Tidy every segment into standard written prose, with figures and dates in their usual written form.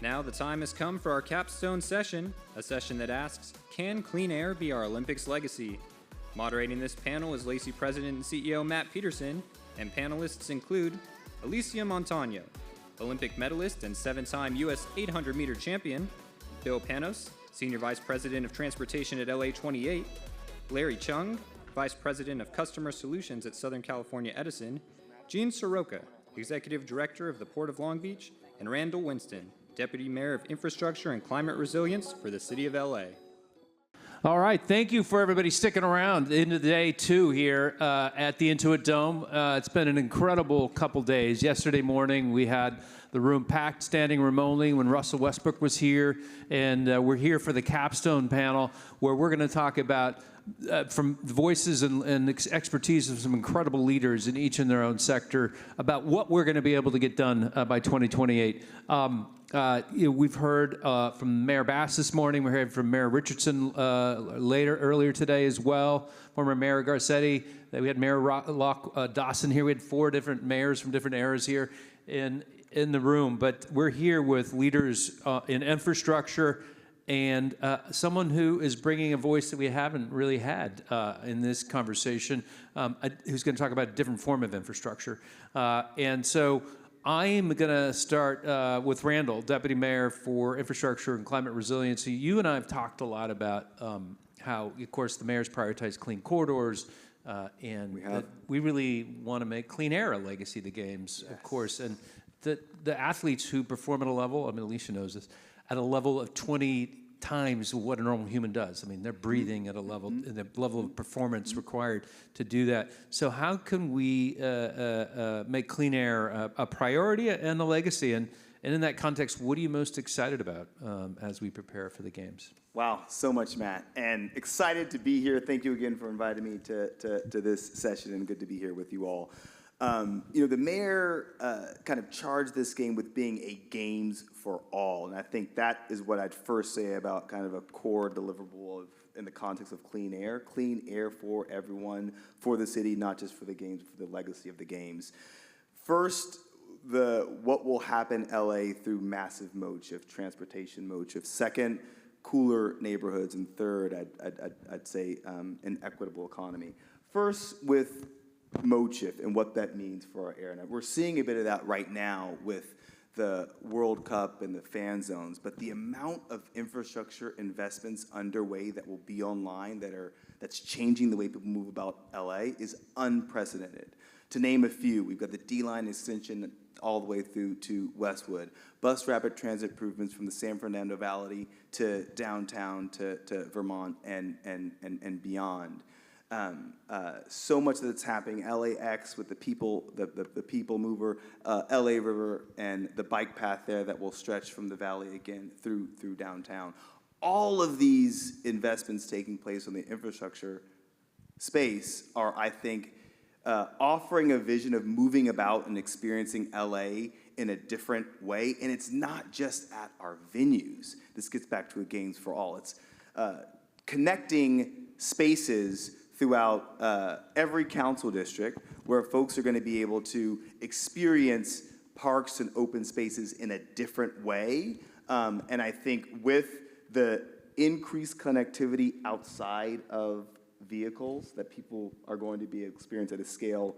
Now the time has come for our Capstone session, a session that asks, can clean air be our Olympics legacy? Moderating this panel is LACI President and CEO Matt Petersen, and panelists include Alysia Montaño, Olympic medalist and 7-time U.S. 800-meter champion, Bill Panos, Senior Vice President of Transportation at LA28, Larry Chung, Vice President of Customer Solutions at Southern California Edison, Jean Seroka, Executive Director of the Port of Long Beach, and Randall Winston, Deputy Mayor of Infrastructure and Climate Resilience for the City of LA. All right, thank you for everybody sticking around into day two here at the Intuit Dome. It's been an incredible couple days. Yesterday morning, we had the room packed, standing room only, when Russell Westbrook was here, and we're here for the Capstone panel, where we're going to talk about from the voices and expertise of some incredible leaders in each in their own sector about what we're going to be able to get done by 2028. We've heard from Mayor Bass this morning. We heard from Mayor Richardson earlier today as well. Former Mayor Garcetti. We had Mayor Dawson here. We had 4 different mayors from different eras here in the room. But we're here with leaders in infrastructure and someone who is bringing a voice that we haven't really had in this conversation, who's going to talk about a different form of infrastructure. And so I'm going to start with Randall, Deputy Mayor for Infrastructure and Climate Resiliency. You and I have talked a lot about how, of course, the mayor's prioritized clean corridors, and we really want to make clean air a legacy of the Games, of course. And the athletes who perform at a level, I mean, Alysia knows this, at a level of 20 times what a normal human does. I mean, they're breathing at a level, the level of performance required to do that. So how can we make clean air a priority and a legacy? And in that context, what are you most excited about as we prepare for the Games? Wow, so much, Matt. And excited to be here. Thank you again for inviting me to this session, and good to be here with you all. The mayor kind of charged this game with being a games for all, and I think that is what I'd first say about kind of a core deliverable in the context of clean air for everyone, for the city, not just for the games, but for the legacy of the games. First, what will happen LA through massive mode shift, transportation mode shift. Second, cooler neighborhoods, and third, I'd say an equitable economy. First, with mode shift and what that means for our air. Now, we're seeing a bit of that right now with the World Cup and the fan zones, but the amount of infrastructure investments underway that will be online that's changing the way people move about LA is unprecedented. To name a few, we've got the D-line extension all the way through to Westwood, bus rapid transit improvements from the San Fernando Valley to downtown to Vermont and beyond. So much that's happening. LAX with the people mover, LA River, and the bike path there that will stretch from the valley again through downtown. All of these investments taking place on the infrastructure space are, I think, offering a vision of moving about and experiencing LA in a different way. And it's not just at our venues. This gets back to a Games for All. It's connecting spaces throughout every council district where folks are going to be able to experience parks and open spaces in a different way. And I think with the increased connectivity outside of vehicles that people are going to be experiencing at a scale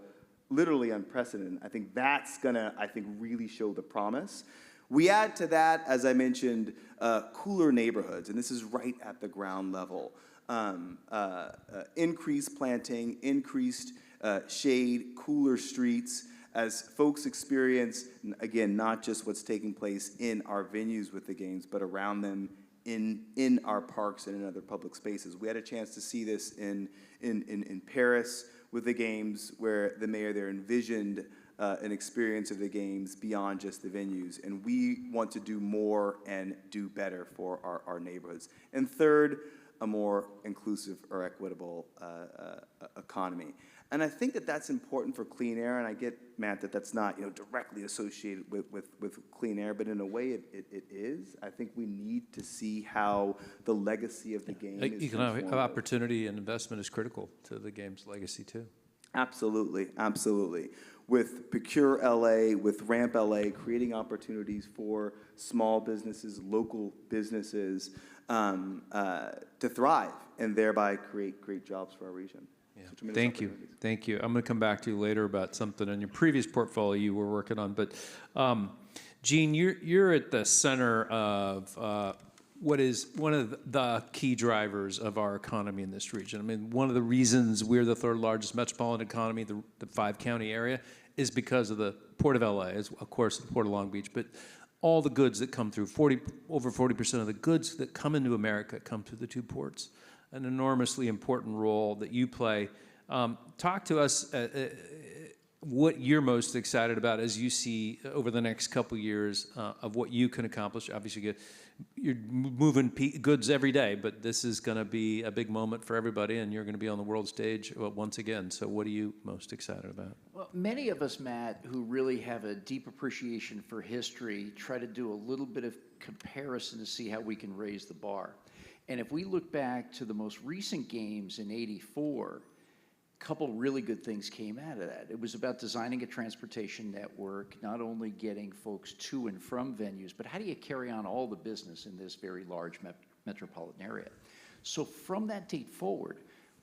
literally unprecedented, I think that's going to, really show the promise. We add to that, as I mentioned, cooler neighborhoods, and this is right at the ground level. Increased planting, increased shade, cooler streets, as folks experience, again, not just what's taking place in our venues with the Games, but around them in our parks and in other public spaces. We had a chance to see this in Paris with the Games, where the mayor there envisioned an experience of the Games beyond just the venues. And we want to do more and do better for our neighborhoods. And third, a more inclusive or equitable economy. And I think that that's important for clean air, and I get, Matt, that that's not directly associated with clean air, but in a way it is. I think we need to see how the legacy of the game is economic opportunity and investment is critical to the game's legacy too. Absolutely, absolutely. with Procure LA, with Ramp LA, creating opportunities for small businesses, local businesses to thrive and thereby create great jobs for our region. Yeah. So Thank you. Thank you. I'm going to come back to you later about something in your previous portfolio you were working on. But, Gene, you're at the center of what is one of the key drivers of our economy in this region. I mean, one of the reasons we're the third largest metropolitan economy, the 5-county area, is because of the Port of LA, is of course the Port of Long Beach, but all the goods that come through, over 40% of the goods that come into America come through the two ports. An enormously important role that you play. Talk to us what you're most excited about as you see over the next couple years of what you can accomplish. Obviously, you're moving goods every day, but this is going to be a big moment for everybody, and you're going to be on the world stage once again. So what are you most excited about? Well, many of us, Matt, who really have a deep appreciation for history, try to do a little bit of comparison to see how we can raise the bar. And if we look back to the most recent games in '84, a couple really good things came out of that. It was about designing a transportation network, not only getting folks to and from venues, but how do you carry on all the business in this very large metropolitan area? So from that date forward,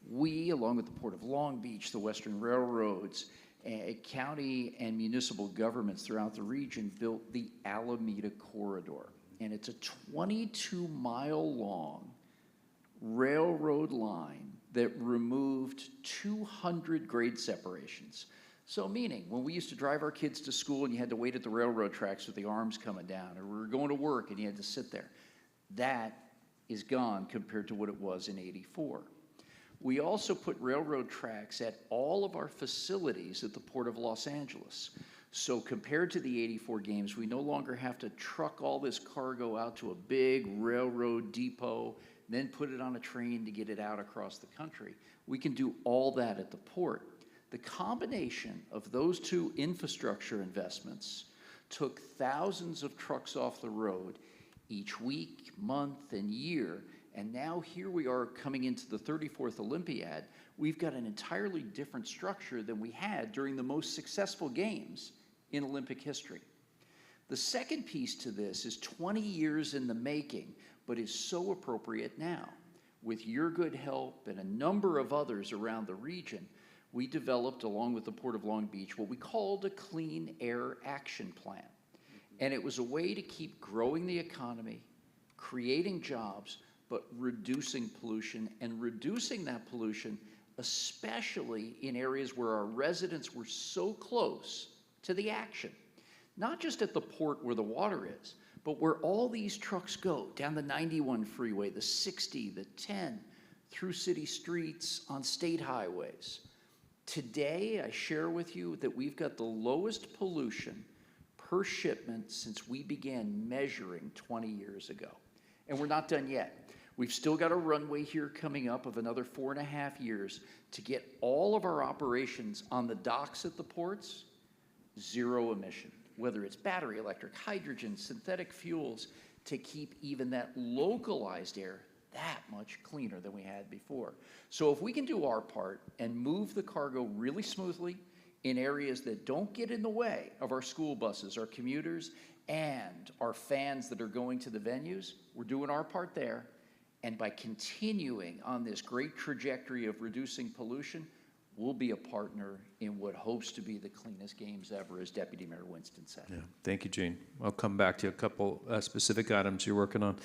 we, along with the Port of Long Beach, the Western Railroads, county and municipal governments throughout the region built the Alameda Corridor. And it's a 22-mile-long railroad line that removed 200 grade separations. So meaning, when we used to drive our kids to school and you had to wait at the railroad tracks with the arms coming down, or we were going to work and you had to sit there, that is gone compared to what it was in '84. We also put railroad tracks at all of our facilities at the Port of Los Angeles. So compared to the '84 games, we no longer have to truck all this cargo out to a big railroad depot, then put it on a train to get it out across the country. We can do all that at the port. The combination of those two infrastructure investments took thousands of trucks off the road each week, month, and year. And now here we are coming into the 34th Olympiad. We've got an entirely different structure than we had during the most successful games in Olympic history. The second piece to this is 20 years in the making, but is so appropriate now. With your good help and a number of others around the region, we developed, along with the Port of Long Beach, what we called a Clean Air Action Plan. And it was a way to keep growing the economy, creating jobs, but reducing pollution, and reducing that pollution, especially in areas where our residents were so close to the action. Not just at the port where the water is, but where all these trucks go, down the 91 freeway, the 60, the 10, through city streets, on state highways. Today, I share with you that we've got the lowest pollution per shipment since we began measuring 20 years ago. And we're not done yet. We've still got a runway here coming up of another 4.5 years to get all of our operations on the docks at the ports zero emission, whether it's battery, electric, hydrogen, synthetic fuels, to keep even that localized air that much cleaner than we had before. So if we can do our part and move the cargo really smoothly in areas that don't get in the way of our school buses, our commuters, and our fans that are going to the venues, we're doing our part there. And by continuing on this great trajectory of reducing pollution, we'll be a partner in what hopes to be the cleanest games ever, as Deputy Mayor Winston said. Yeah. Thank you, Gene. I'll come back to a couple specific items you're working on.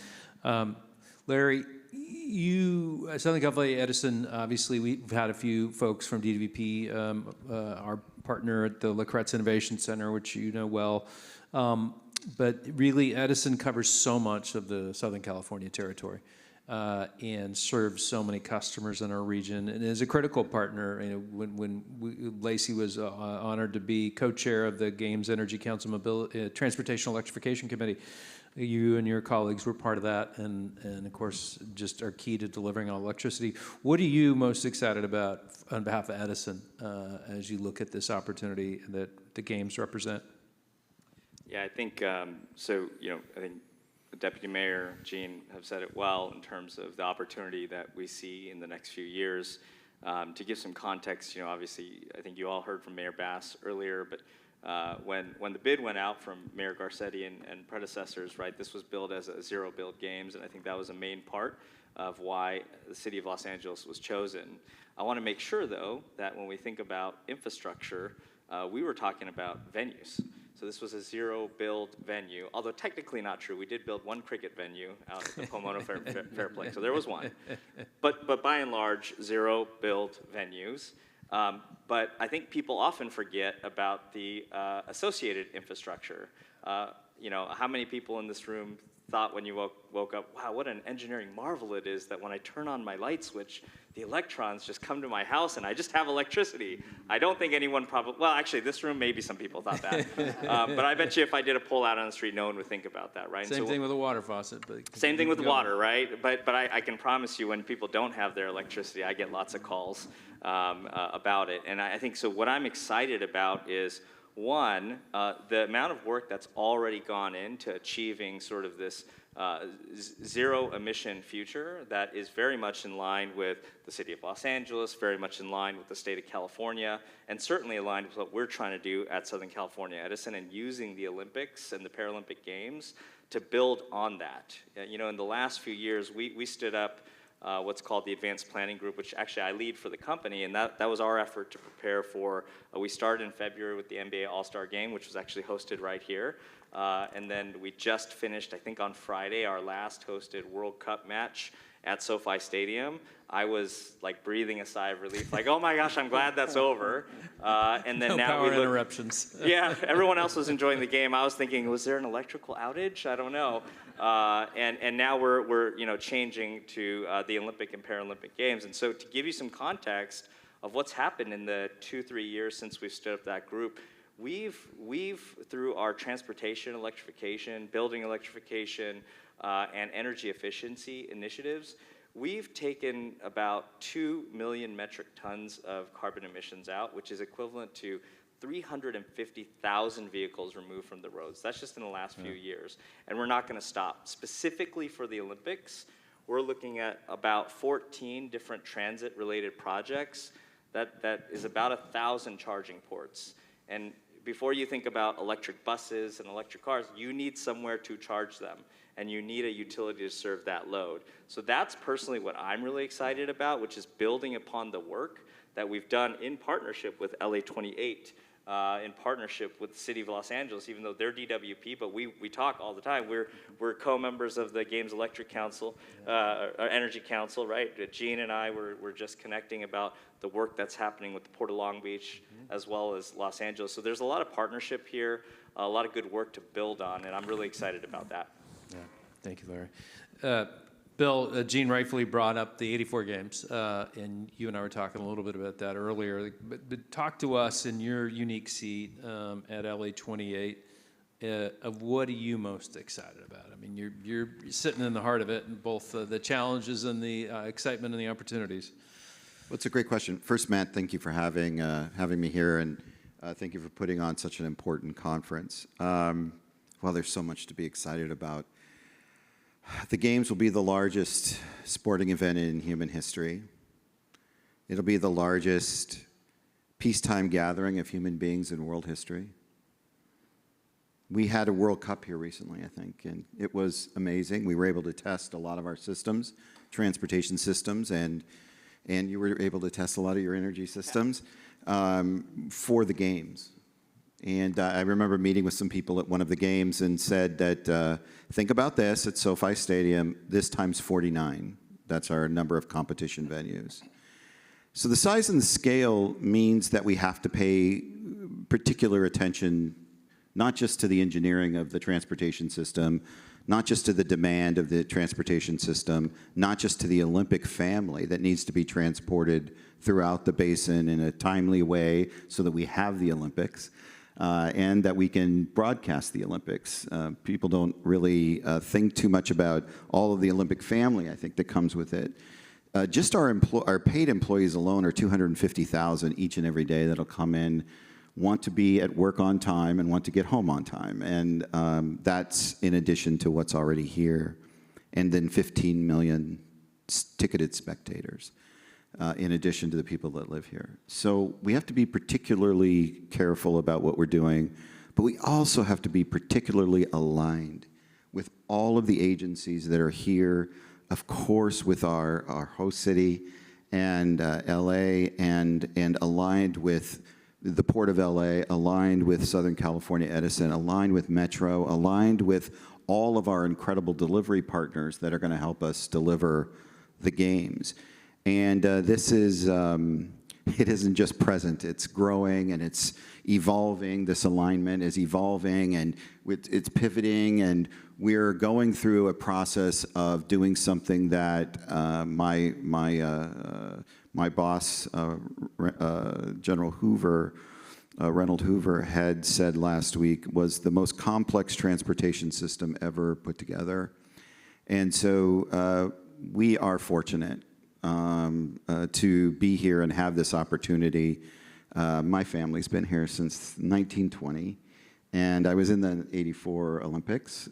Larry, you, Southern California Edison, obviously we've had a few folks from DWP, our partner at the LaCretz Innovation Center, which you know well. But really, Edison covers so much of the Southern California territory. And serves so many customers in our region, and is a critical partner. You know, when LACI was honored to be co-chair of the Games Energy Council Transportation Electrification Committee, you and your colleagues were part of that, and of course just are key to delivering all electricity. What are you most excited about on behalf of Edison as you look at this opportunity that the games represent? Yeah, I think so. You know, I think the Deputy Mayor, Gene, have said it well in terms of the opportunity that we see in the next few years. To give some context, obviously, I think you all heard from Mayor Bass earlier, but when the bid went out from Mayor Garcetti and predecessors, right, this was billed as a zero build games, and I think that was a main part of why the city of Los Angeles was chosen. I want to make sure, though, that when we think about infrastructure, we were talking about venues. So this was a zero build venue, although technically not true. We did build one cricket venue out at the Pomona Fair Play, so there was one. But by and large, zero build venues. But I think people often forget about the associated infrastructure. How many people in this room thought when you woke up, wow, what an engineering marvel it is that when I turn on my light switch, the electrons just come to my house and I just have electricity. I don't think anyone well, actually, this room, maybe some people thought that. But I bet you if I did a poll out on the street, no one would think about that, right? Same thing with a water faucet. Same thing with water, right? But I can promise you when people don't have their electricity, I get lots of calls about it. And I think, so what I'm excited about is, one, the amount of work that's already gone into achieving sort of this zero emission future that is very much in line with the city of Los Angeles, very much in line with the state of California, and certainly aligned with what we're trying to do at Southern California Edison, and using the Olympics and the Paralympic Games to build on that. In the last few years, we stood up what's called the Advanced Planning Group, which actually I lead for the company, and that was our effort to prepare for, we started in February with the NBA All-Star Game, which was actually hosted right here, and then we just finished, I think on Friday, our last hosted World Cup match at SoFi Stadium. I was like breathing a sigh of relief, like, oh my gosh, I'm glad that's over. And then no now power interruptions. Yeah, everyone else was enjoying the game. I was thinking, was there an electrical outage? I don't know. And now we're changing to the Olympic and Paralympic Games. And so to give you some context of what's happened in the 2-3 years since we stood up that group, we've through our transportation electrification, building electrification, and energy efficiency initiatives, we've taken about 2 million metric tons of carbon emissions out, which is equivalent to 350,000 vehicles removed from the roads. That's just in the last few years. And we're not going to stop. Specifically for the Olympics, we're looking at about 14 different transit-related projects. That is about 1,000 charging ports. And before you think about electric buses and electric cars, you need somewhere to charge them, and you need a utility to serve that load. So that's personally what I'm really excited about, which is building upon the work that we've done in partnership with LA28, in partnership with the City of Los Angeles, even though they're DWP, but we talk all the time. We're co-members of the Games Electric Council, Energy Council, right? Gene and I were just connecting about the work that's happening with the Port of Long Beach, as well as Los Angeles. So there's a lot of partnership here, a lot of good work to build on, and I'm really excited about that. Yeah, thank you, Larry. Bill, Gene rightfully brought up the 84 games, and you and I were talking a little bit about that earlier. But talk to us in your unique seat at LA28 of what are you most excited about? I mean, you're sitting in the heart of it, and both the challenges and the excitement and the opportunities. Well, it's a great question. First, Matt, thank you for having me here, and thank you for putting on such an important conference. Well, there's so much to be excited about. The Games will be the largest sporting event in human history. It'll be the largest peacetime gathering of human beings in world history. We had a World Cup here recently, I think, and it was amazing. We were able to test a lot of our systems, transportation systems, and you were able to test a lot of your energy systems for the Games. And I remember meeting with some people at one of the games and said that, think about this, at SoFi Stadium, this times 49. That's our number of competition venues. So the size and the scale means that we have to pay particular attention, not just to the engineering of the transportation system, not just to the demand of the transportation system, not just to the Olympic family that needs to be transported throughout the basin in a timely way so that we have the Olympics. And that we can broadcast the Olympics. People don't really think too much about all of the Olympic family, I think, that comes with it. Just our paid employees alone are 250,000 each and every day that'll come in, want to be at work on time, and want to get home on time. And that's in addition to what's already here. And then 15 million ticketed spectators. in addition to the people that live here. So we have to be particularly careful about what we're doing, but we also have to be particularly aligned with all of the agencies that are here, of course, with our host city and LA, and aligned with the Port of LA, aligned with Southern California Edison, aligned with Metro, aligned with all of our incredible delivery partners that are going to help us deliver the games. And this is, it isn't just present, it's growing and it's evolving. This alignment is evolving and it's pivoting, and we're going through a process of doing something that my boss, General Hoover, Randall Hoover, had said last week was the most complex transportation system ever put together. And so we are fortunate to be here and have this opportunity. My family's been here since 1920, and I was in the '84 Olympics.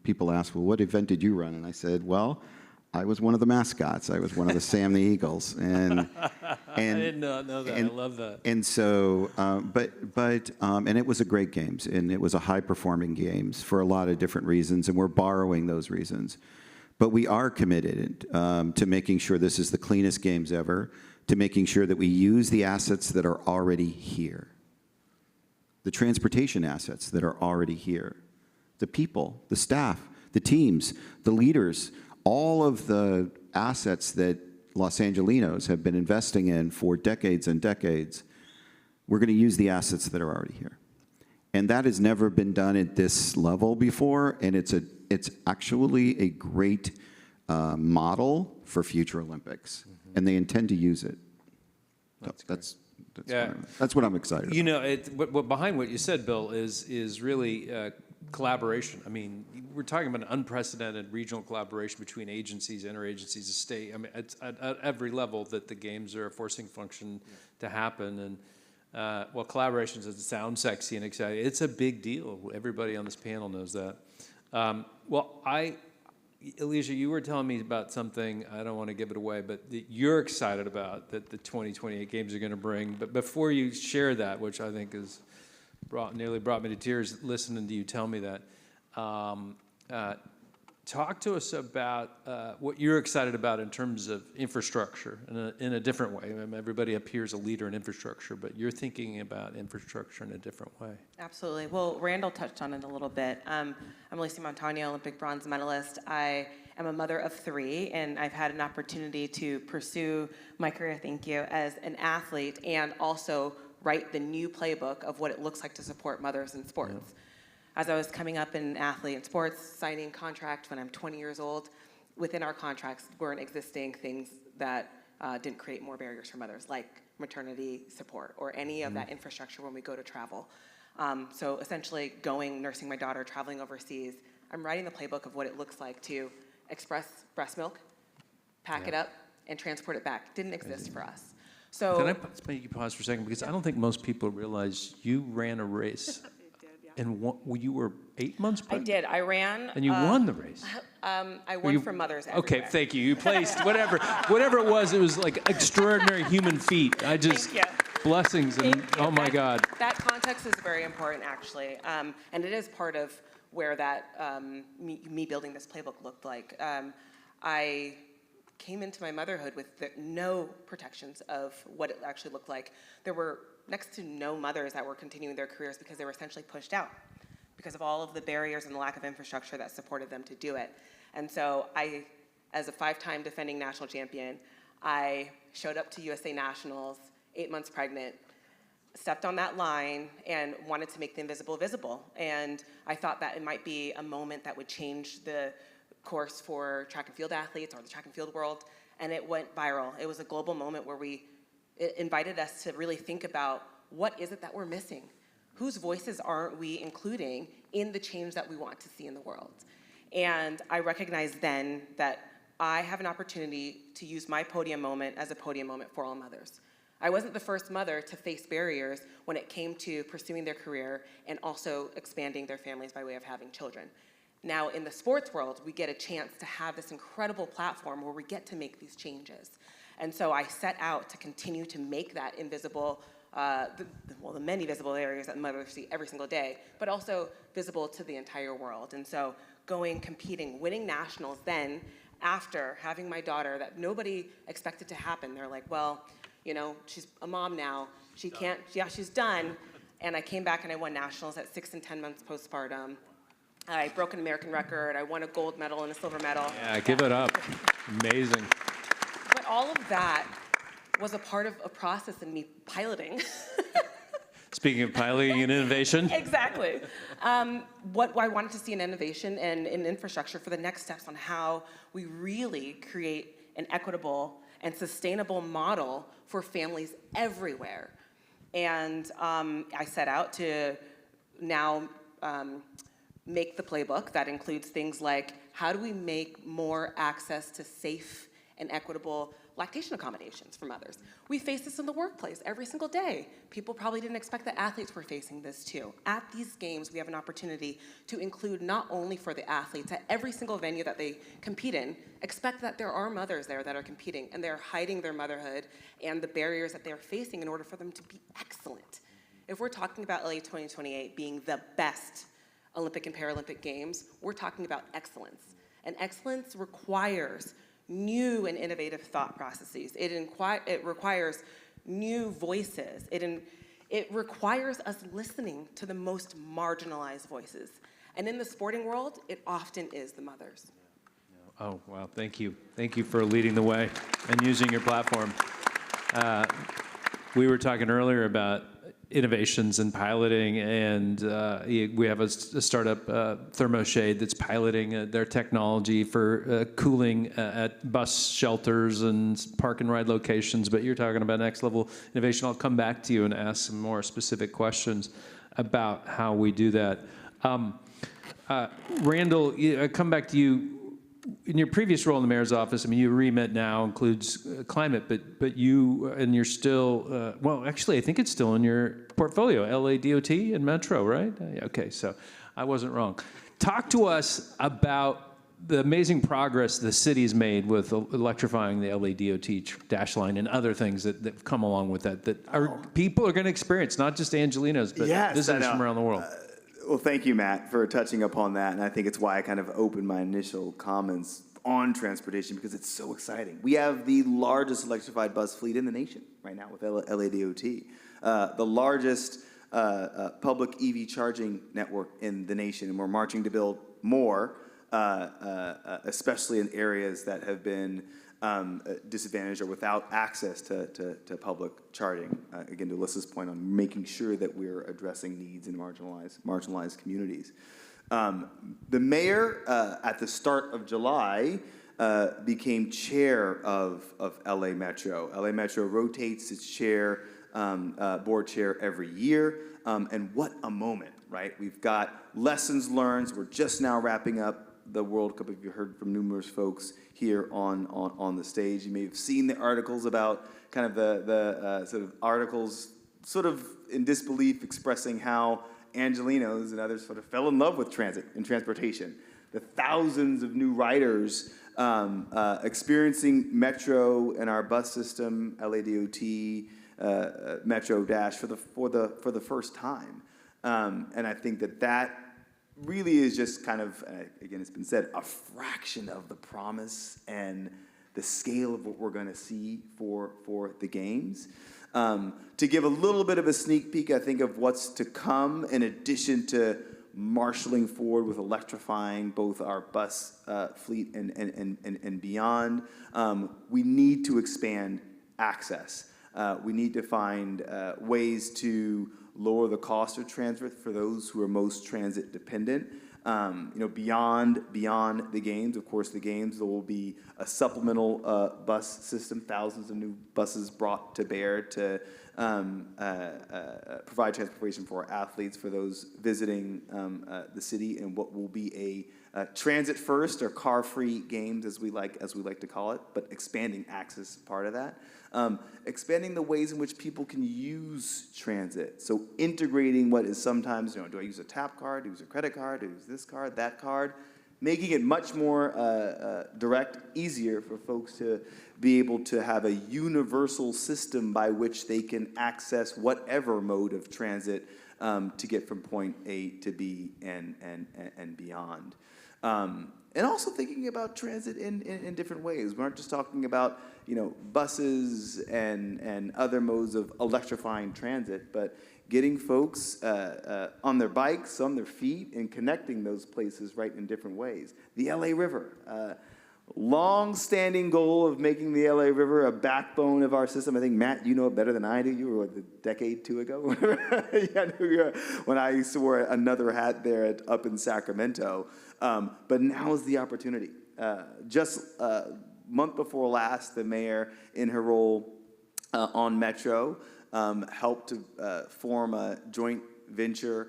People asked, well, what event did you run? And I said, well, I was one of the mascots. I was one of the Sam the Eagles. And I didn't know that. I love that. And so, and it was a great games, and it was a high-performing games for a lot of different reasons, and we're borrowing those reasons. But we are committed to making sure this is the cleanest games ever, to making sure that we use the assets that are already here, the transportation assets that are already here, the people, the staff, the teams, the leaders, all of the assets that Los Angelinos have been investing in for decades and decades. We're going to use the assets that are already here. And that has never been done at this level before, and it's actually a great model for future Olympics, and they intend to use it. That's what I'm excited about. You know, what behind what you said, Bill, is really collaboration. I mean, we're talking about an unprecedented regional collaboration between agencies, interagencies, the state. I mean, it's at every level that the games are a forcing function to happen. And well, collaborations doesn't sound sexy and exciting. It's a big deal. Everybody on this panel knows that. Well, Alysia, you were telling me about something, I don't want to give it away, but that you're excited about that the 2028 games are going to bring. But before you share that, which I think is nearly brought me to tears listening to you tell me that, talk to us about what you're excited about in terms of infrastructure in a different way. I mean, everybody up here is a leader in infrastructure, but you're thinking about infrastructure in a different way. Absolutely. Well, Randall touched on it a little bit. I'm Alysia Montaño, Olympic bronze medalist. I am a mother of 3, and I've had an opportunity to pursue my career, thank you, as an athlete and also write the new playbook of what it looks like to support mothers in sports. Yeah. As I was coming up in athlete and sports, signing contract when I'm 20 years old, within our contracts weren't existing things that didn't create more barriers for mothers, like maternity support or any of that infrastructure when we go to travel. So essentially nursing my daughter, traveling overseas, I'm writing the playbook of what it looks like to express breast milk, pack it up, and transport it back. Didn't exist for us. So can I make you pause for a second? Because I don't think most people realize you ran a race. And you were 8 months pregnant? I did. I ran. And you won the race. I won for mothers everywhere. Okay, thank you. You placed whatever it was like extraordinary human feat. Thank you. Blessings and oh my God. That context is very important, actually, and it is part of where that me building this playbook looked like. I came into my motherhood with no protections of what it actually looked like. There were next to no mothers that were continuing their careers because they were essentially pushed out because of all of the barriers and the lack of infrastructure that supported them to do it. And so I, as a 5-time defending national champion, I showed up to USA Nationals, 8 months pregnant, stepped on that line and wanted to make the invisible visible. And I thought that it might be a moment that would change the course for track and field athletes or the track and field world, and it went viral. It was a global moment where it invited us to really think about what is it that we're missing? Whose voices aren't we including in the change that we want to see in the world? And I recognized then that I have an opportunity to use my podium moment as a podium moment for all mothers. I wasn't the first mother to face barriers when it came to pursuing their career and also expanding their families by way of having children. Now, in the sports world, we get a chance to have this incredible platform where we get to make these changes. And so I set out to continue to make that invisible, the many visible areas that mothers see every single day, but also visible to the entire world. And so going, competing, winning nationals then, after having my daughter, that nobody expected to happen. They're like, well, you know, she's a mom now. She can't, yeah, she's done. And I came back and I won nationals at 6 and 10 months postpartum. I broke an American record. I won a gold medal and a silver medal. Yeah, give it up. Amazing. But all of that was a part of a process in me piloting. Speaking of piloting and innovation. Exactly. What I wanted to see in innovation and in infrastructure for the next steps on how we really create an equitable and sustainable model for families everywhere. And I set out to now make the playbook that includes things like, how do we make more access to safe and equitable lactation accommodations for mothers? We face this in the workplace every single day. People probably didn't expect that athletes were facing this too. At these games, we have an opportunity to include not only for the athletes, at every single venue that they compete in, expect that there are mothers there that are competing and they're hiding their motherhood and the barriers that they're facing in order for them to be excellent. If we're talking about LA 2028 being the best Olympic and Paralympic Games, we're talking about excellence. And excellence requires new and innovative thought processes. It requires new voices. It requires us listening to the most marginalized voices. And in the sporting world, it often is the mothers. Oh, wow, thank you. Thank you for leading the way and using your platform. We were talking earlier about innovations and piloting, and we have a startup, ThermoShade, that's piloting their technology for cooling at bus shelters and park and ride locations. But you're talking about next level innovation. I'll come back to you and ask some more specific questions about how we do that. Randall, I come back to you. In your previous role in the mayor's office, I mean, your remit now includes climate, but you, and you're still, well, actually, I think it's still in your portfolio, LA DOT and Metro, right? Okay, so I wasn't wrong. Talk to us about the amazing progress the city's made with electrifying the LA DOT dash line and other things that have come along with that people are going to experience, not just Angelinos, but visitors from around the world. Well, thank you, Matt, for touching upon that. And I think it's why I kind of opened my initial comments on transportation, because it's so exciting. We have the largest electrified bus fleet in the nation right now with LADOT, the largest public EV charging network in the nation. And we're marching to build more, especially in areas that have been disadvantaged or without access to public charging. Again, to Alyssa's point on making sure that we're addressing needs in marginalized communities. The mayor, at the start of July, became chair of LA Metro. LA Metro rotates its chair, board chair every year, and what a moment, right? We've got lessons learned. We're just now wrapping up the World Cup. If you heard from numerous folks here on the stage, you may have seen the articles about kind of the sort of articles sort of in disbelief expressing how Angelinos and others sort of fell in love with transit and transportation. The thousands of new riders experiencing Metro and our bus system, LADOT, Metro Dash for the first time, and I think that really is just kind of, again, it's been said, a fraction of the promise and the scale of what we're going to see for the games. To give a little bit of a sneak peek, I think, of what's to come, in addition to marshaling forward with electrifying both our bus fleet and beyond, we need to expand access. We need to find ways to lower the cost of transit for those who are most transit dependent. Beyond the games, of course, the games, there will be a supplemental bus system, thousands of new buses brought to bear to provide transportation for our athletes, for those visiting the city, and what will be a transit first or car free games, as we like to call it, but expanding access is part of that. Expanding the ways in which people can use transit. So integrating what is sometimes, do I use a tap card, do I use a credit card, do I use this card, that card? making it much more direct, easier for folks to be able to have a universal system by which they can access whatever mode of transit to get from point A to B and beyond. And also thinking about transit in different ways. We aren't just talking about, buses and other modes of electrifying transit, but getting folks on their bikes, on their feet, and connecting those places right in different ways. The LA River, long-standing goal of making the LA River a backbone of our system. I think, Matt, you know it better than I do. You were, a decade, 2 ago? When I used to wear another hat there up in Sacramento. But now is the opportunity. Just month before last, the mayor, in her role on Metro, helped to form a joint venture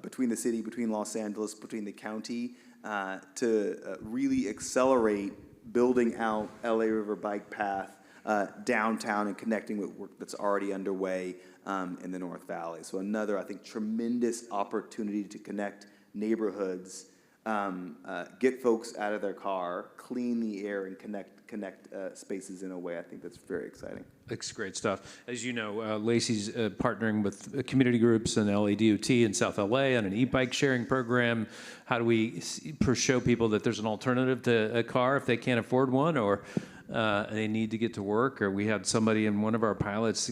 between the city, between Los Angeles, between the county, to really accelerate building out LA River Bike Path downtown and connecting with work that's already underway in the North Valley. So another, I think, tremendous opportunity to connect neighborhoods, get folks out of their car, clean the air, and connect spaces in a way I think that's very exciting. It's great stuff. As you know, LACI's partnering with community groups and LADOT in South LA on an e-bike sharing program. How do we show people that there's an alternative to a car if they can't afford one, or they need to get to work? Or we had somebody in one of our pilots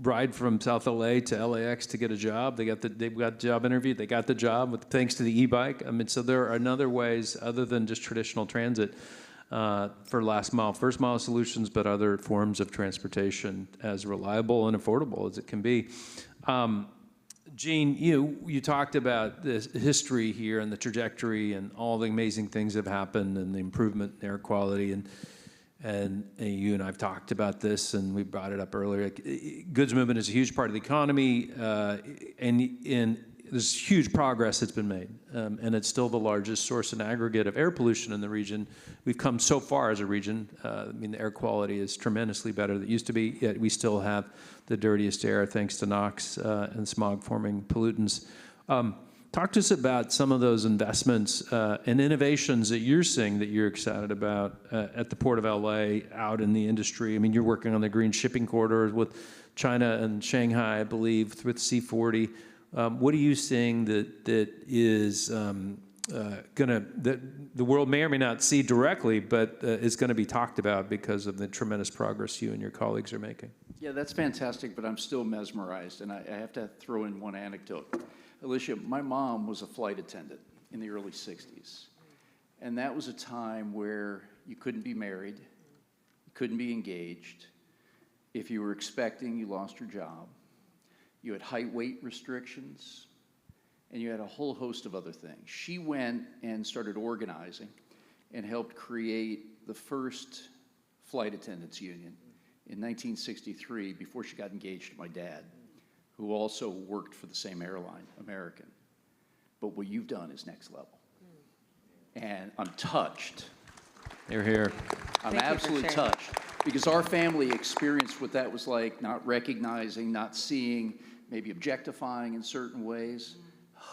ride from South LA to LAX to get a job. They got the job interview. They got the job thanks to the e-bike. I mean, so there are other ways other than just traditional transit for last mile, first mile solutions, but other forms of transportation as reliable and affordable as it can be. Gene, you talked about this history here and the trajectory and all the amazing things that have happened and the improvement in air quality, and you and I've talked about this, and we brought it up earlier. Goods movement is a huge part of the economy, and there's huge progress that's been made, and it's still the largest source and aggregate of air pollution in the region. We've come so far as a region. I mean, the air quality is tremendously better than it used to be, yet we still have the dirtiest air thanks to NOx and smog-forming pollutants. Talk to us about some of those investments and innovations that you're seeing that you're excited about at the Port of LA, out in the industry. I mean, you're working on the green shipping corridor with China and Shanghai, I believe, with C40. What are you seeing that is that the world may or may not see directly, but is going to be talked about because of the tremendous progress you and your colleagues are making? Yeah, that's fantastic, but I'm still mesmerized, and I have to throw in one anecdote. Alysia, my mom was a flight attendant in the early 60s, and that was a time where you couldn't be married, you couldn't be engaged. If you were expecting, you lost your job. You had height, weight restrictions, and you had a whole host of other things. She went and started organizing and helped create the first flight attendants union in 1963 before she got engaged to my dad, who also worked for the same airline, American. But what you've done is next level. And I'm touched. You're here. I'm absolutely touched, because our family experienced what that was like, not recognizing, not seeing, maybe objectifying in certain ways.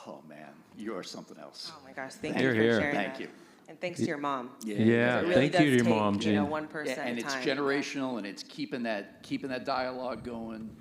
Oh man, you are something else. Oh my gosh, thank you You're for here. sharing Thank that. you. And thanks to your mom. Yeah, It really thank you to does your take, mom, Gene. one person at And a it's time. generational, and it's keeping that dialogue going.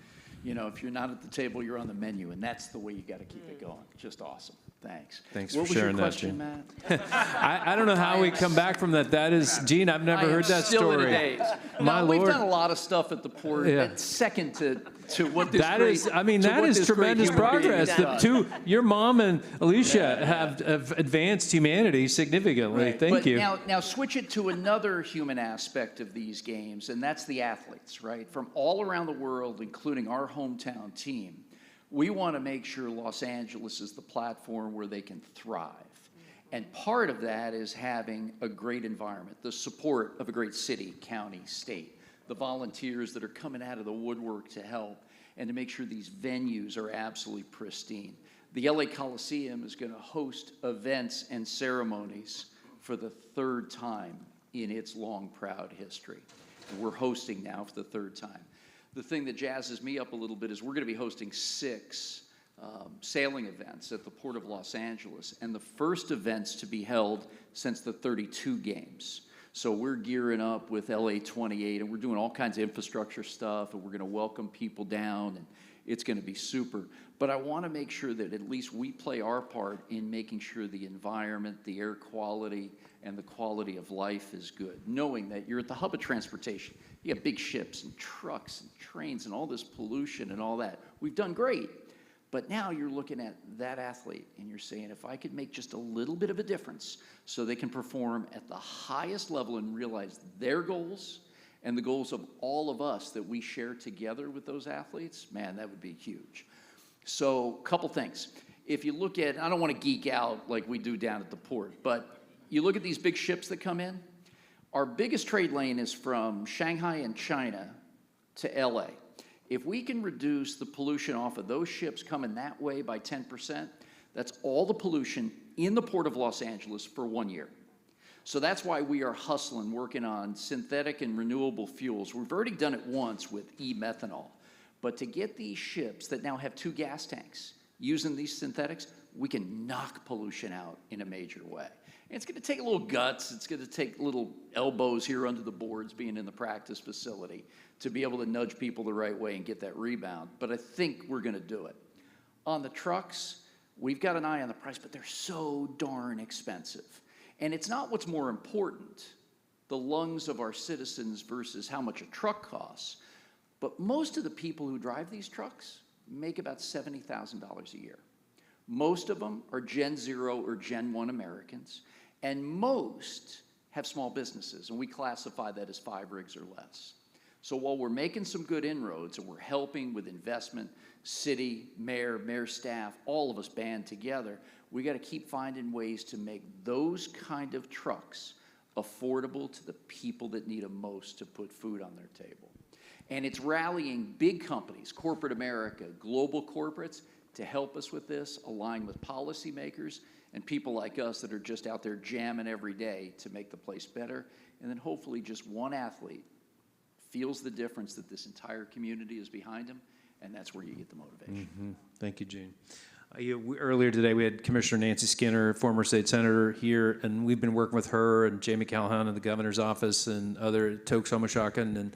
If you're not at the table, you're on the menu, and that's the way you got to keep it going. Just awesome. Thanks. Thanks what for sharing was your that, question, Gene. Matt? I don't know how we come back from that. That is, Gene, I've never heard that still story. in a daze. My No, we've Lord. done a lot of stuff at the port. Yeah. That's second to what this That great, is, I mean, to that what is this great tremendous human being progress. has The done. your mom and Alysia have advanced humanity significantly. Right. Thank But you. Now switch it to another human aspect of these games, and that's the athletes, right? From all around the world, including our hometown team. We want to make sure Los Angeles is the platform where they can thrive. And part of that is having a great environment, the support of a great city, county, state, the volunteers that are coming out of the woodwork to help, and to make sure these venues are absolutely pristine. The LA Coliseum is going to host events and ceremonies for the third time in its long, proud history. And we're hosting now for the third time. The thing that jazzes me up a little bit is we're going to be hosting 6 sailing events at the Port of Los Angeles, and the first events to be held since the 32 games. So we're gearing up with LA28, and we're doing all kinds of infrastructure stuff, and we're going to welcome people down, and it's going to be super. But I want to make sure that at least we play our part in making sure the environment, the air quality, and the quality of life is good, knowing that you're at the hub of transportation. You got big ships and trucks and trains and all this pollution and all that. We've done great. But now you're looking at that athlete and you're saying, if I could make just a little bit of a difference so they can perform at the highest level and realize their goals and the goals of all of us that we share together with those athletes, man, that would be huge. So a couple things. If you look at, I don't want to geek out like we do down at the port, but you look at these big ships that come in. Our biggest trade lane is from Shanghai and China to LA. If we can reduce the pollution off of those ships coming that way by 10%, that's all the pollution in the Port of Los Angeles for 1 year. So that's why we are hustling, working on synthetic and renewable fuels. We've already done it once with e-methanol. But to get these ships that now have 2 gas tanks using these synthetics, we can knock pollution out in a major way. And it's going to take a little guts. It's going to take little elbows here under the boards being in the practice facility to be able to nudge people the right way and get that rebound. But I think we're going to do it. On the trucks, we've got an eye on the price, but they're so darn expensive. And it's not what's more important, the lungs of our citizens versus how much a truck costs. But most of the people who drive these trucks make about $70,000 a year. Most of them are Gen 0 or Gen 1 Americans, and most have small businesses, and we classify that as 5 rigs or less. So while we're making some good inroads and we're helping with investment, city, mayor staff, all of us band together, we got to keep finding ways to make those kind of trucks affordable to the people that need them most to put food on their table. And it's rallying big companies, corporate America, global corporates, to help us with this, align with policymakers and people like us that are just out there jamming every day to make the place better. And then hopefully just one athlete feels the difference that this entire community is behind him, and that's where you get the motivation. Mm-hmm. Thank you, Gene. Earlier today, we had Commissioner Nancy Skinner, former state senator, here, and we've been working with her and Jamie Callahan in the governor's office and other Tok Somashakan and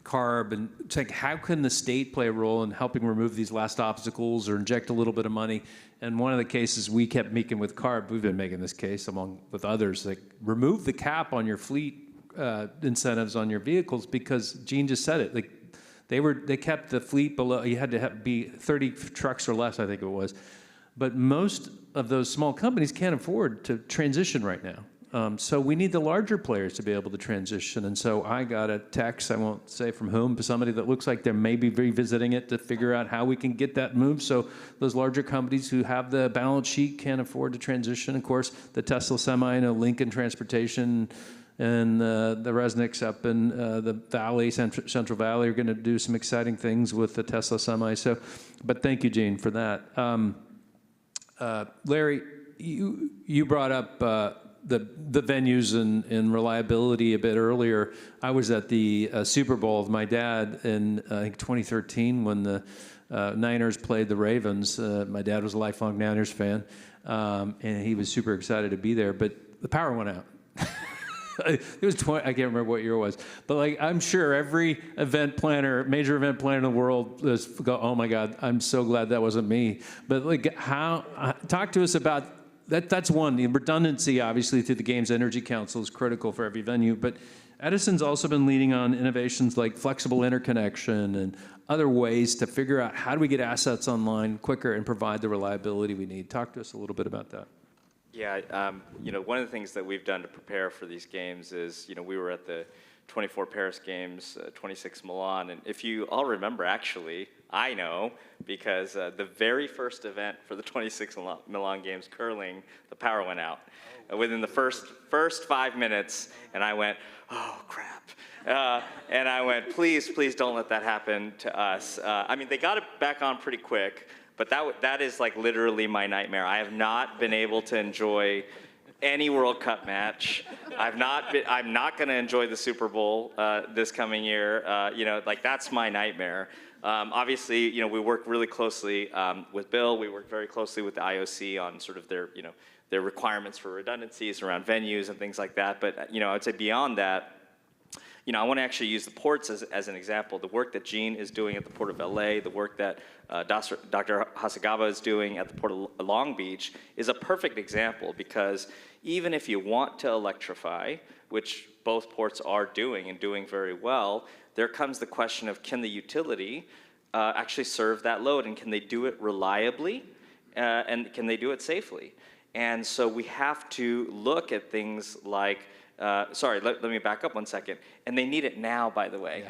CARB, and it's like, how can the state play a role in helping remove these last obstacles or inject a little bit of money? And one of the cases we kept making with CARB, we've been making this case along with others, like remove the cap on your fleet incentives on your vehicles, because Gene just said it, like they kept the fleet below, you had to be 30 trucks or less, I think it was. But most of those small companies can't afford to transition right now. So we need the larger players to be able to transition. And so I got a text, I won't say from whom, but somebody that looks like they may be revisiting it to figure out how we can get that moved so those larger companies who have the balance sheet can't afford to transition. Of course, the Tesla Semi, Lincoln Transportation, and the Resnicks up in the Valley, Central Valley, are going to do some exciting things with the Tesla Semi. So, but thank you, Gene, for that. Larry, you brought up the venues and reliability a bit earlier. I was at the Super Bowl with my dad in I think 2013 when the Niners played the Ravens. My dad was a lifelong Niners fan, and he was super excited to be there. But the power went out. It was 20, I can't remember what year it was, but like I'm sure every event planner, major event planner in the world, go, "Oh my God, I'm so glad that wasn't me." But like, how? Talk to us about that. That's one. The redundancy, obviously, through the Games Energy Council is critical for every venue. But Edison's also been leading on innovations like flexible interconnection and other ways to figure out how do we get assets online quicker and provide the reliability we need. Talk to us a little bit about that. Yeah, one of the things that we've done to prepare for these games is, we were at the 24 Paris Games, 26 Milan, and if you all remember, actually, I know, because the very first event for the 26 Milan Games, curling, the power went out within the first 5 minutes, and I went, oh, crap. And I went, please don't let that happen to us. I mean, they got it back on pretty quick, but that is like literally my nightmare. I have not been able to enjoy any World Cup match. I'm not going to enjoy the Super Bowl this coming year. Like that's my nightmare. Obviously, we work really closely with Bill. We work very closely with the IOC on sort of their, their requirements for redundancies around venues and things like that. But, I would say beyond that, I want to actually use the ports as an example. The work that Gene is doing at the Port of LA, the work that Dr. Hasegawa is doing at the Port of Long Beach is a perfect example, because even if you want to electrify, which both ports are doing and doing very well, there comes the question of, can the utility actually serve that load, and can they do it reliably, and can they do it safely? And so we have to look at things like, let me back up one second. And they need it now, by the way.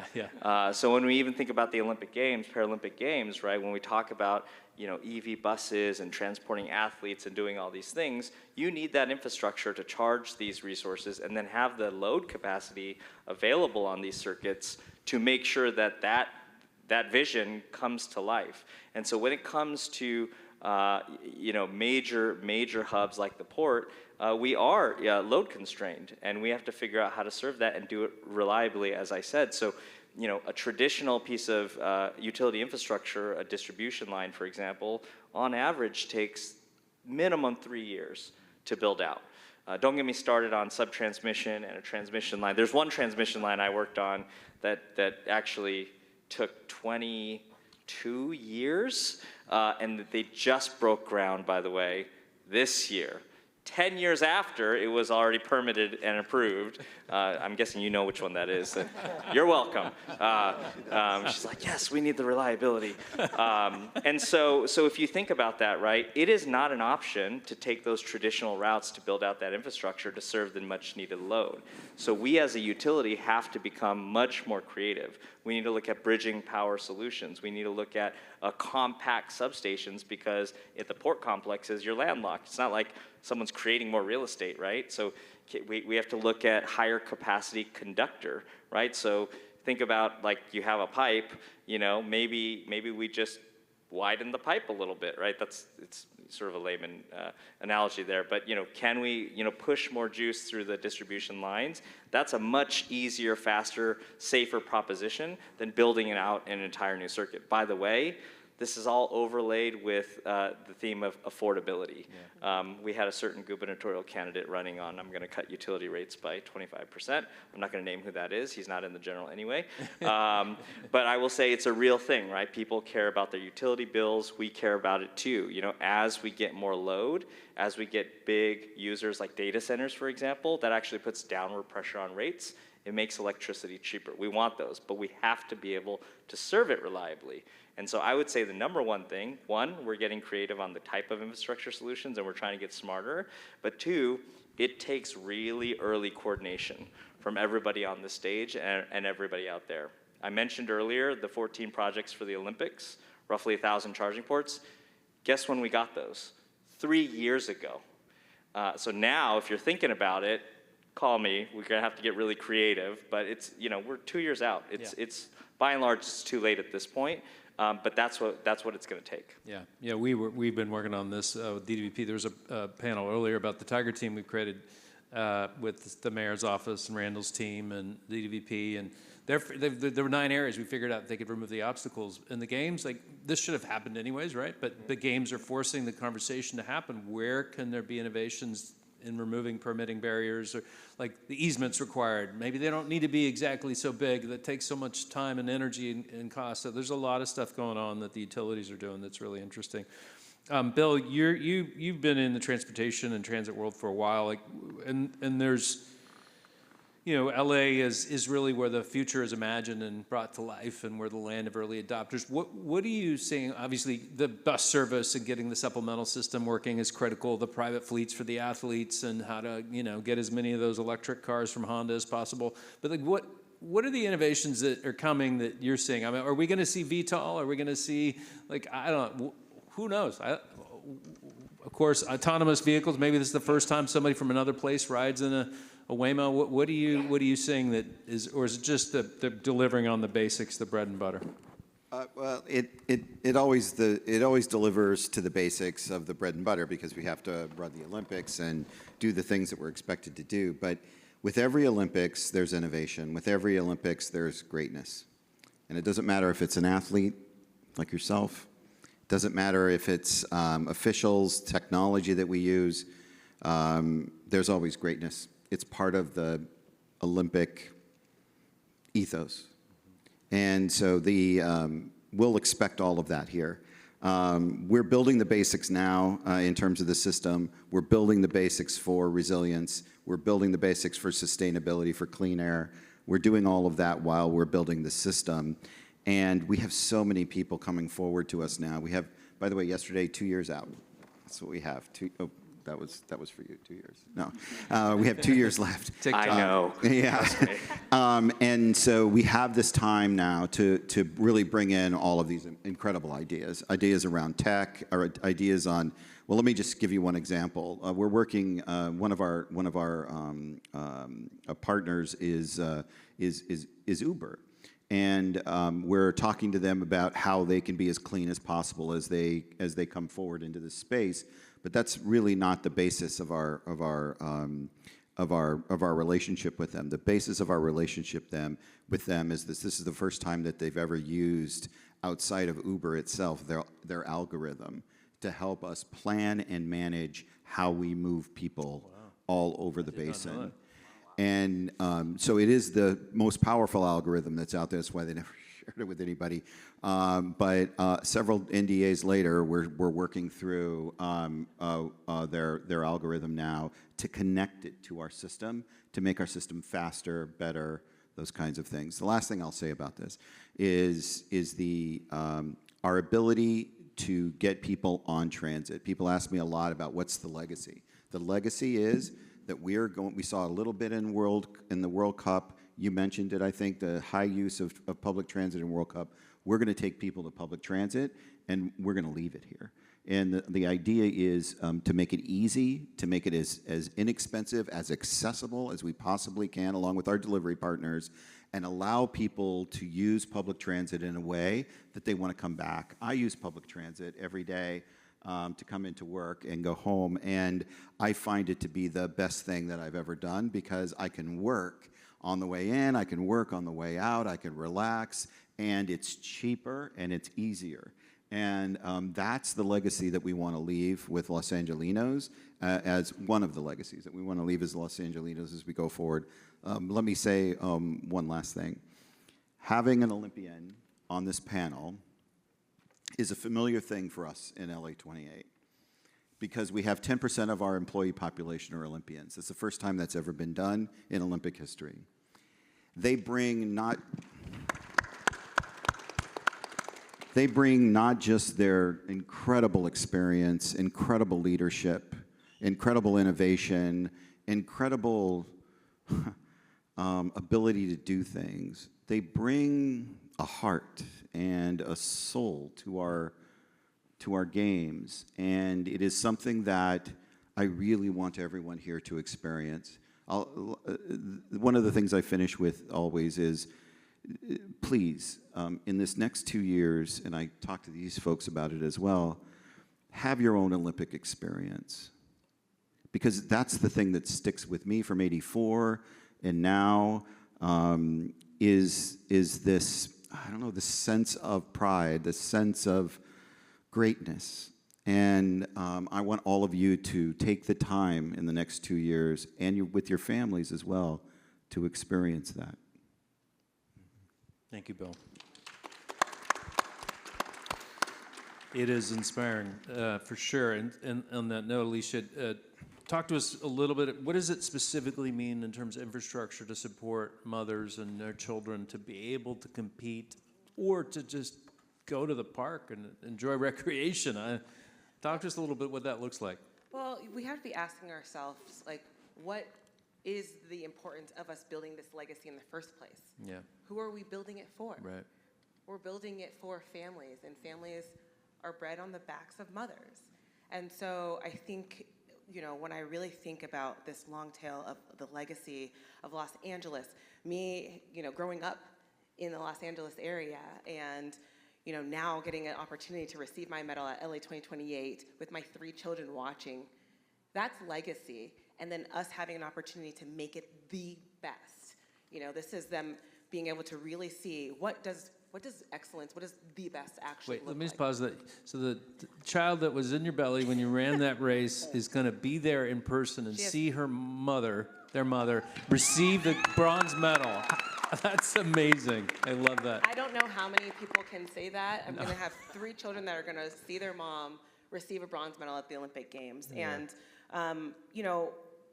So when we even think about the Olympic Games, Paralympic Games, right, when we talk about, EV buses and transporting athletes and doing all these things, you need that infrastructure to charge these resources and then have the load capacity available on these circuits to make sure that that vision comes to life. And so when it comes to major hubs like the port, we are load constrained, and we have to figure out how to serve that and do it reliably, as I said. So, a traditional piece of utility infrastructure, a distribution line, for example, on average takes minimum 3 years to build out. Don't get me started on sub-transmission and a transmission line. There's one transmission line I worked on that actually took 22 years, and they just broke ground, by the way, this year. 10 years after it was already permitted and approved. I'm guessing you know which one that is. You're welcome. She's like, yes, we need the reliability. And so if you think about that, right, it is not an option to take those traditional routes to build out that infrastructure to serve the much needed load. So we as a utility have to become much more creative. We need to look at bridging power solutions. We need to look at compact substations, because at the port complexes, you're landlocked. It's not like someone's creating more real estate, right? So we have to look at higher capacity conductor, right? So think about, like, you have a pipe, maybe we just widen the pipe a little bit, right? It's sort of a layman analogy there, but can we push more juice through the distribution lines? That's a much easier, faster, safer proposition than building out an entire new circuit. By the way, this is all overlaid with the theme of affordability. We had a certain gubernatorial candidate running on, I'm going to cut utility rates by 25%. I'm not going to name who that is. He's not in the general anyway. But I will say it's a real thing, right? People care about their utility bills. We care about it too. As we get more load, as we get big users like data centers, for example, that actually puts downward pressure on rates. It makes electricity cheaper. We want those, but we have to be able to serve it reliably. And so I would say the number one thing, one, we're getting creative on the type of infrastructure solutions, and we're trying to get smarter. But two, it takes really early coordination from everybody on the stage and everybody out there. I mentioned earlier the 14 projects for the Olympics, roughly 1,000 charging ports. Guess when we got those? 3 years ago. So now, if you're thinking about it, call me. We're going to have to get really creative, but it's, we're 2 years out. It's by and large, it's too late at this point. But that's what it's going to take. Yeah. We've been working on this with DWP. There was a panel earlier about the Tiger team we created with the mayor's office and Randall's team and DWP, and there were 9 areas we figured out they could remove the obstacles in the games. Like, this should have happened anyways, right? But the games are forcing the conversation to happen. Where can there be innovations in removing permitting barriers, or like the easements required? Maybe they don't need to be exactly so big, that takes so much time and energy and cost. So there's a lot of stuff going on that the utilities are doing that's really interesting. Bill, you've been in the transportation and transit world for a while, and there's, LA is really where the future is imagined and brought to life, and we're the land of early adopters. What are you seeing? Obviously, the bus service and getting the supplemental system working is critical. The private fleets for the athletes, and how to get as many of those electric cars from Honda as possible. But like, what are the innovations that are coming that you're seeing? I mean, are we going to see VTOL? Are we going to see, like, I don't know, who knows? Of course, autonomous vehicles. Maybe this is the first time somebody from another place rides in a Waymo. What are you seeing that is, or is it just the delivering on the basics, the bread and butter? Well, it always delivers to the basics of the bread and butter, because we have to run the Olympics and do the things that we're expected to do. But with every Olympics, there's innovation. With every Olympics, there's greatness. And it doesn't matter if it's an athlete like yourself. It doesn't matter if it's officials, technology that we use. There's always greatness. It's part of the Olympic ethos. And so we'll expect all of that here. We're building the basics now in terms of the system. We're building the basics for resilience. We're building the basics for sustainability, for clean air. We're doing all of that while we're building the system. And we have so many people coming forward to us now. We have, by the way, yesterday, 2 years out. That's what we have. That was for you, 2 years. No, we have 2 years left. I know. Yeah. And so we have this time now to really bring in all of these incredible ideas around tech, or ideas on. Well, let me just give you one example. We're working. One of our partners is Uber. And we're talking to them about how they can be as clean as possible as they come forward into this space. But that's really not the basis of our relationship with them. The basis of our relationship with them is this. This is the first time that they've ever used, outside of Uber itself, their algorithm to help us plan and manage how we move people all over the basin. And so it is the most powerful algorithm that's out there. That's why they never shared it with anybody. But several NDAs later, we're working through their algorithm now to connect it to our system, to make our system faster, better, those kinds of things. The last thing I'll say about this is our ability to get people on transit. People ask me a lot about what's the legacy. The legacy is that we saw a little bit in the World Cup. You mentioned it, I think, the high use of public transit in World Cup. We're going to take people to public transit, and we're going to leave it here. And the idea is to make it easy, to make it as inexpensive, as accessible as we possibly can, along with our delivery partners, and allow people to use public transit in a way that they want to come back. I use public transit every day to come into work and go home, and I find it to be the best thing that I've ever done, because I can work on the way in, I can work on the way out, I can relax, and it's cheaper and it's easier. And that's the legacy that we want to leave with Los Angelinos, as one of the legacies that we want to leave as Los Angelinos as we go forward. Let me say one last thing. Having an Olympian on this panel is a familiar thing for us in LA 28, because we have 10% of our employee population are Olympians. It's the first time that's ever been done in Olympic history. They bring not just their incredible experience, incredible leadership, incredible innovation, incredible ability to do things. They bring a heart and a soul to our games, and it is something that I really want everyone here to experience. One of the things I finish with always is, please, in this next 2 years, and I talk to these folks about it as well, have your own Olympic experience, because that's the thing that sticks with me from '84 and now, is this, I don't know, this sense of pride, this sense of greatness. And I want all of you to take the time in the next 2 years, and with your families as well, to experience that. Thank you, Bill. It is inspiring, for sure. And on that note, Alysia, talk to us a little bit. What does it specifically mean in terms of infrastructure to support mothers and their children to be able to compete, or to just go to the park and enjoy recreation? Talk to us a little bit what that looks like. Well, we have to be asking ourselves, like, what is the importance of us building this legacy in the first place? Yeah. Who are we building it for? Right. We're building it for families, and families are bred on the backs of mothers. And so I think, when I really think about this long tail of the legacy of Los Angeles, me, growing up in the Los Angeles area, and now getting an opportunity to receive my medal at LA 2028 with my 3 children watching, that's legacy. And then us having an opportunity to make it the best. This is them being able to really see, what does excellence, what does the best actually Wait, look let me just like? pause that. So the child that was in your belly when you ran that race is going to be there in person and see their mother, receive the bronze medal. That's amazing. I love that. I don't know how many people can say that. I'm going to have 3 children that are going to see their mom receive a bronze medal at the Olympic Games. Yeah. And,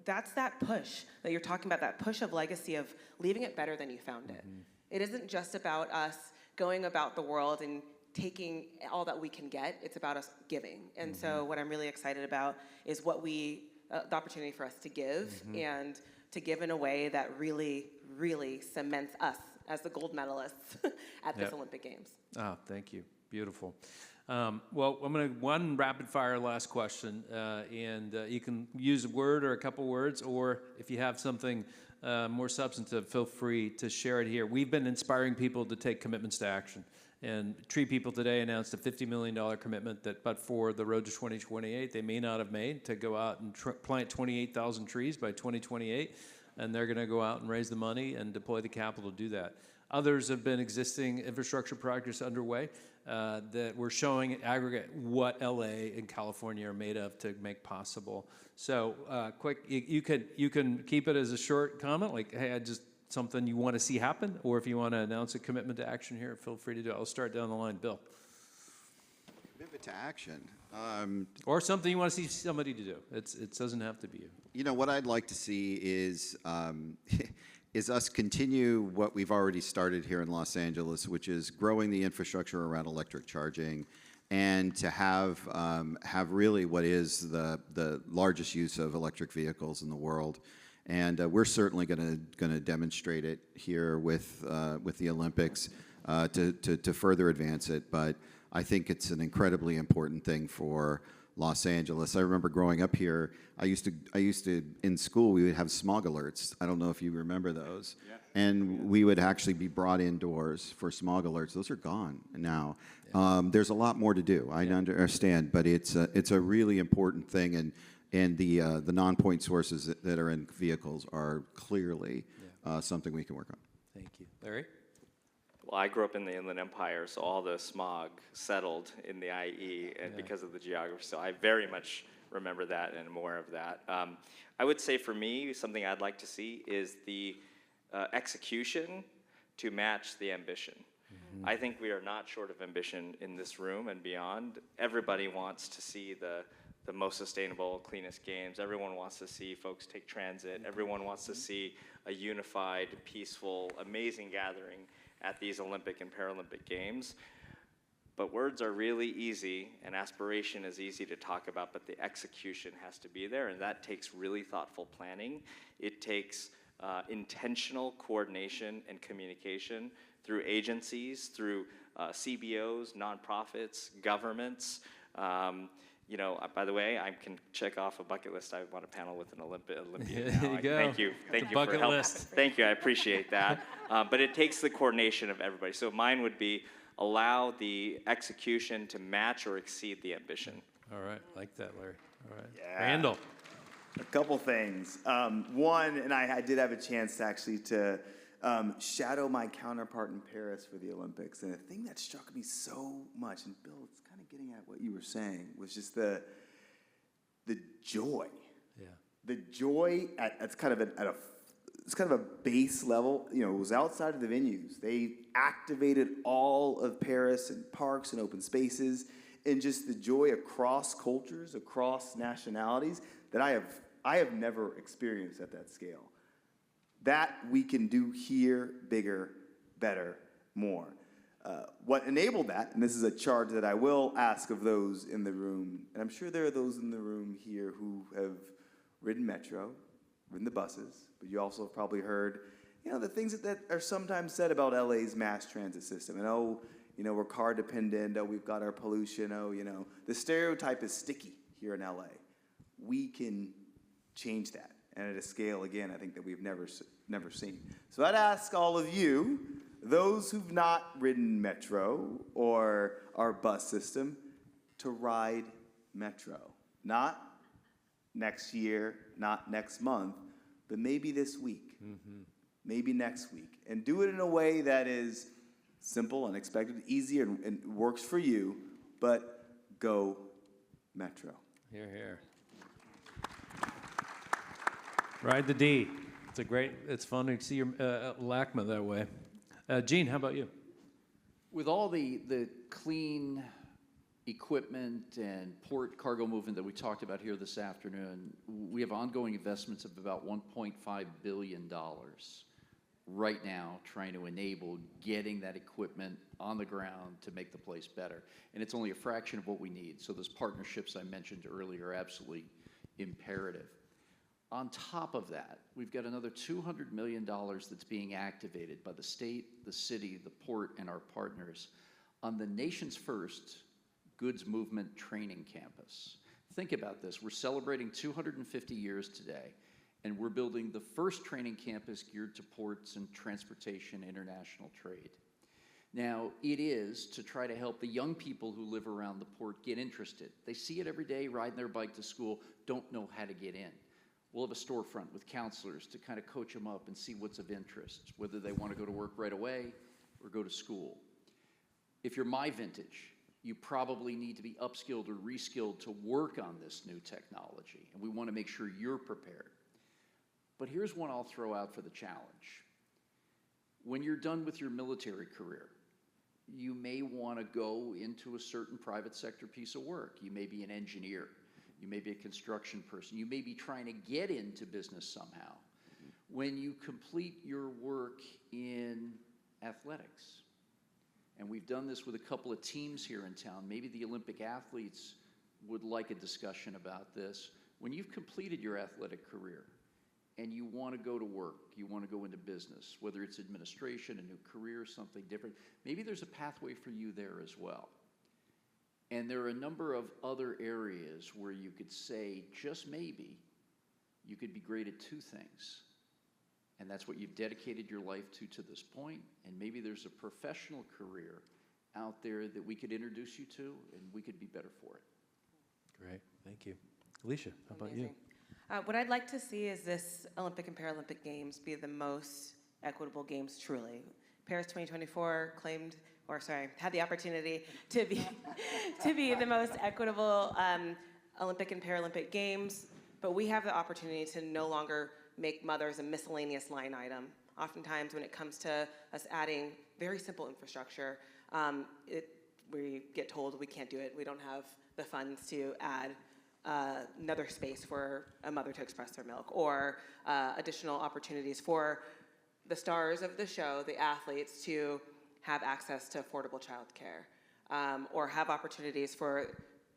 that's that push that you're talking about, that push of legacy of leaving it better than you found it. It isn't just about us going about the world and taking all that we can get. It's about us giving. And so what I'm really excited about is the opportunity for us to give and to give in a way that really, really cements us as the gold medalists at this Olympic Games. Oh, thank you. Beautiful. Well, I'm going to one rapid fire last question, and you can use a word or a couple words, or if you have something more substantive, feel free to share it here. We've been inspiring people to take commitments to action. And Tree People today announced a $50 million commitment that, but for the Road to 2028, they may not have made to go out and plant 28,000 trees by 2028. And they're going to go out and raise the money and deploy the capital to do that. Others have been existing infrastructure projects underway that we're showing in aggregate what LA and California are made of to make possible. So quick, you can keep it as a short comment, like, hey, I just something you want to see happen, or if you want to announce a commitment to action here, feel free to do it. I'll start down the line. Bill. Commitment to action. Or something you want to see somebody to do. It doesn't have to be you. You know, what I'd like to see is is us continue what we've already started here in Los Angeles, which is growing the infrastructure around electric charging, and to have really what is the largest use of electric vehicles in the world. And we're certainly going to demonstrate it here with the Olympics to further advance it. But I think it's an incredibly important thing for Los Angeles. I remember growing up here, I used to in school, we would have smog alerts. I don't know if you remember those. Yeah. And we would actually be brought indoors for smog alerts. Those are gone now. Yeah. There's a lot more to do. I understand, but it's a really important thing, and the non-point sources that are in vehicles are clearly something we can work on. Thank you. Larry? Well, I grew up in the Inland Empire, so all the smog settled in the IE and because of the geography. So I very much remember that and more of that. I would say for me, something I'd like to see is the execution to match the ambition. Mm-hmm. I think we are not short of ambition in this room and beyond. Everybody wants to see the most sustainable, cleanest games. Everyone wants to see folks take transit. Everyone wants to see a unified, peaceful, amazing gathering at these Olympic and Paralympic Games. But words are really easy, and aspiration is easy to talk about, but the execution has to be there, and that takes really thoughtful planning. It takes intentional coordination and communication through agencies, through CBOs, nonprofits, governments. By the way, I can check off a bucket list. I want a panel with an Olympian. There you go. Thank you for help. Thank you, I appreciate that. But it takes the coordination of everybody. So mine would be allow the execution to match or exceed the ambition. All right, like that, Larry. All right, yeah. Randall. A couple things. One, and I did have a chance to actually shadow my counterpart in Paris for the Olympics, and the thing that struck me so much, and Bill, it's kind of getting at what you were saying, was just the joy. Yeah. The joy it's kind of a base level. You know, it was outside of the venues. They activated all of Paris and parks and open spaces, and just the joy across cultures, across nationalities that I have never experienced at that scale. That we can do here, bigger, better, more. What enabled that, and this is a charge that I will ask of those in the room, and I'm sure there are those in the room here who have ridden Metro, ridden the buses, but you also have probably heard, the things that are sometimes said about LA's mass transit system. And we're car dependent, we've got our pollution, the stereotype is sticky here in LA. We can change that, and at a scale, again, I think that we've never seen. So I'd ask all of you, those who've not ridden Metro or our bus system, to ride Metro. Not next year, not next month, but maybe this week, maybe next week. And do it in a way that is simple, unexpected, easy, and works for you, but go Metro. Here, here. Ride the D. It's fun to see your LACMA that way. Gene, how about you? With all the clean equipment and port cargo movement that we talked about here this afternoon, we have ongoing investments of about $1.5 billion right now trying to enable getting that equipment on the ground to make the place better. And it's only a fraction of what we need. So those partnerships I mentioned earlier are absolutely imperative. On top of that, we've got another $200 million that's being activated by the state, the city, the port, and our partners on the nation's first goods movement training campus. Think about this. We're celebrating 250 years today, and we're building the first training campus geared to ports and transportation international trade. Now, it is to try to help the young people who live around the port get interested. They see it every day, riding their bike to school, don't know how to get in. We'll have a storefront with counselors to kind of coach them up and see what's of interest, whether they want to go to work right away or go to school. If you're my vintage, you probably need to be upskilled or reskilled to work on this new technology, and we want to make sure you're prepared. But here's one I'll throw out for the challenge. When you're done with your military career, you may want to go into a certain private sector piece of work. You may be an engineer. You may be a construction person. You may be trying to get into business somehow. When you complete your work in athletics, and we've done this with a couple of teams here in town, maybe the Olympic athletes would like a discussion about this. When you've completed your athletic career and you want to go to work, you want to go into business, whether it's administration, a new career, something different, maybe there's a pathway for you there as well. And there are a number of other areas where you could say, just maybe, you could be great at two things. And that's what you've dedicated your life to this point. And maybe there's a professional career out there that we could introduce you to, and we could be better for it. Great, thank you. Alysia, how about you? What I'd like to see is this Olympic and Paralympic Games be the most equitable games truly. Paris 2024 had the opportunity to be the most equitable Olympic and Paralympic Games, but we have the opportunity to no longer make mothers a miscellaneous line item. Oftentimes when it comes to us adding very simple infrastructure, we get told we can't do it. We don't have the funds to add another space for a mother to express their milk, or additional opportunities for the stars of the show, the athletes, to have access to affordable childcare, or have opportunities for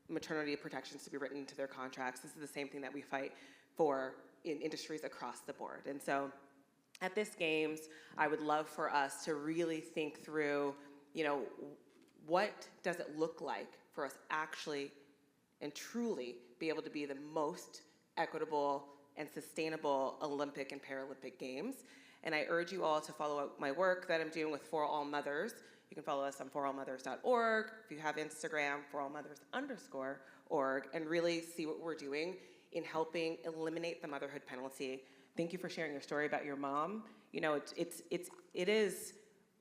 maternity protections to be written into their contracts. This is the same thing that we fight for in industries across the board. And so at this Games, I would love for us to really think through, what does it look like for us actually and truly be able to be the most equitable and sustainable Olympic and Paralympic Games. And I urge you all to follow up my work that I'm doing with For All Mothers. You can follow us on forallmothers.org. If you have Instagram, forallmothers_org, and really see what we're doing in helping eliminate the motherhood penalty. Thank you for sharing your story about your mom. It is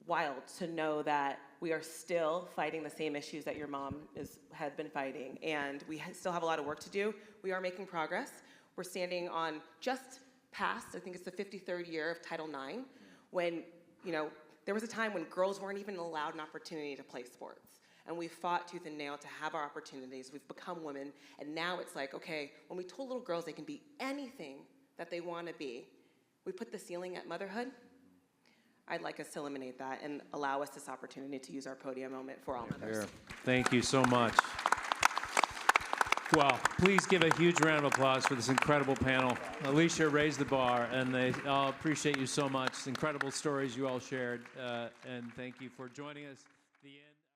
wild to know that we are still fighting the same issues that your mom had been fighting, and we still have a lot of work to do. We are making progress. We're standing on just past, I think it's the 53rd year of Title IX, when, there was a time when girls weren't even allowed an opportunity to play sports. And we fought tooth and nail to have our opportunities. We've become women, and now it's like, okay, when we told little girls they can be anything that they want to be, we put the ceiling at motherhood. I'd like us to eliminate that and allow us this opportunity to use our podium moment for all mothers. Thank you so much. Well, please give a huge round of applause for this incredible panel. Alysia raised the bar, and they all appreciate you so much. Incredible stories you all shared, and thank you for joining us. The end.